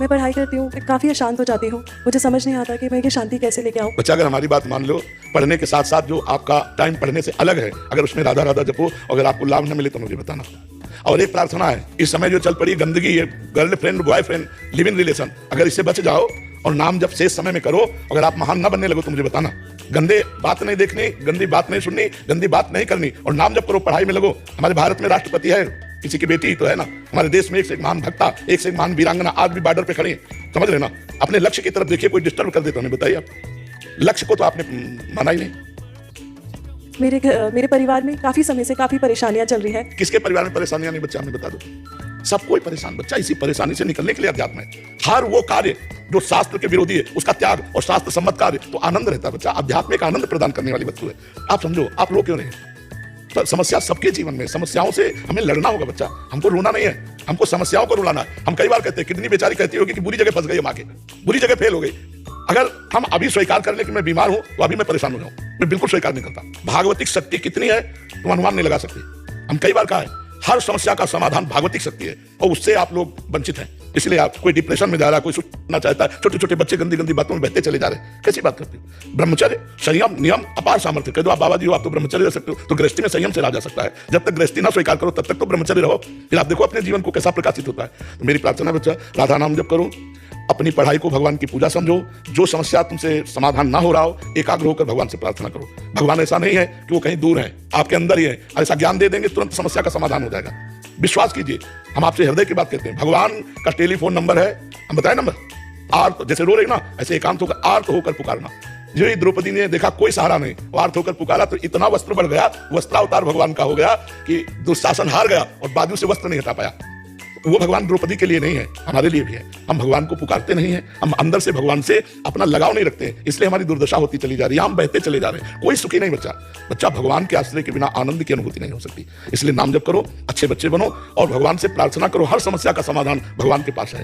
मैं पढ़ाई करती हूँ, काफ़ी अशांत हो जाती हूँ। मुझे समझ नहीं आता कि मैं ये शांति कैसे लेके आऊँ। बच्चा, अगर हमारी बात मान लो, पढ़ने के साथ साथ जो आपका टाइम पढ़ने से अलग है, अगर उसमें राधा राधा जपो, अगर आपको लाभ न मिले तो मुझे बताना। और एक प्रार्थना है, इस समय जो चल पड़ी गंदगी है, girlfriend boyfriend live in relation, अगर इससे बच जाओ और नाम जब शेष समय में करो, अगर आप महान न बनने लगो तो मुझे बताना। गंदे बात नहीं देखनी, गंदी बात नहीं सुननी, गंदी बात नहीं करनी और नाम जब करो, पढ़ाई में लगो। हमारे भारत में राष्ट्रपति है, किसी की बेटी ही तो है ना। हमारे देश में एक से एक महान भक्ता, एक से एक महान वीरांगना आज भी बॉर्डर पे खड़ी है, समझ लेना। अपने लक्ष्य की तरफ देखिए, कोई डिस्टर्ब कर दे तो हमें बताइए। आप लक्ष्य को तो आपने माना ही नहीं। मेरे परिवार में काफ़ी समय से काफ़ी परेशानियां चल रही है। किसके परिवार में परेशानियां नहीं बच्चा, हमें बता दो। सब कोई परेशान बच्चा, इसी परेशानी से निकलने के लिए अध्यात्म है। हर वो कार्य जो शास्त्र के विरोधी है उसका त्याग और शास्त्र सम्मत कार्य तो आनंद रहता है बच्चा। अध्यात्म एक आनंद प्रदान करने वाली वस्तु है। आप समझो, आप रो क्यों नहीं? तो समस्या सबके जीवन में, समस्याओं से हमें लड़ना होगा बच्चा। हमको रोना नहीं है, हमको समस्याओं को रुलाना है। हम कई बार कहते हैं, कितनी बेचारी कहती होगी कि बुरी जगह फंस गई, हम आके बुरी जगह फेल हो गई। अगर हम अभी स्वीकार कर ले कि मैं बीमार हूं तो अभी मैं परेशान हो जाऊं, मैं बिल्कुल स्वीकार नहीं करता। भागवतिक शक्ति कितनी है तुम अनुमान नहीं लगा सकते। हम कई बार कहा है, हर समस्या का समाधान भागवतिक शक्ति है और उससे आप लोग वंचित हैं। इसलिए आप, कोई डिप्रेशन में जा रहा है, कोई सुनना चाहता है, छोटे छोटे बच्चे गंदी गंदी बातों में बहते चले जा रहे हैं। कैसी बात करते हो? ब्रह्मचर्य, संयम, नियम, अपार सामर्थ्य। कह दो आप बाबा जी हो, आप तो ब्रह्मचर्य रह सकते हो, तो गृहस्थी में संयम से रहा जा सकता है। जब तक गृहस्थी ना स्वीकार करो तब तक तो ब्रह्मचर्य रहो। फिर आप देखो अपने जीवन को कैसा प्रकाशित होता है। तो मेरी प्रार्थना बच्चा, राधा नाम जप करो, अपनी पढ़ाई को भगवान की पूजा समझो। जो समस्या तुमसे समाधान ना हो रहा हो, एकाग्र होकर भगवान से प्रार्थना करो। भगवान ऐसा नहीं है कि वो कहीं दूर है, आपके अंदर ही है। ऐसा ज्ञान दे देंगे तुरंत समस्या का समाधान हो जाएगा। विश्वास कीजिए, हम आपसे हृदय की बात कहते हैं। भगवान का टेलीफोन नंबर है, हम बताए नंबर। आर्त, जैसे रो रही ना, ऐसे एकांत होकर आर्त होकर पुकारना। जो ही द्रौपदी ने देखा कोई सहारा नहीं, वो आर्त होकर पुकारा तो इतना वस्त्र बढ़ गया, वस्त्रावतार भगवान का हो गया कि दुशासन हार गया और बाजू से वस्त्र नहीं हटा पाया। वो भगवान द्रौपदी के लिए नहीं है, हमारे लिए भी है। हम भगवान को पुकारते नहीं हैं, हम अंदर से भगवान से अपना लगाव नहीं रखते हैं, इसलिए हमारी दुर्दशा होती चली जा रही है, हम बहते चले जा रहे हैं। कोई सुखी नहीं बच्चा। बच्चा, भगवान के आश्रय के बिना आनंद की अनुभूति नहीं हो सकती। इसलिए नाम जप करो, अच्छे बच्चे बनो और भगवान से प्रार्थना करो। हर समस्या का समाधान भगवान के पास है।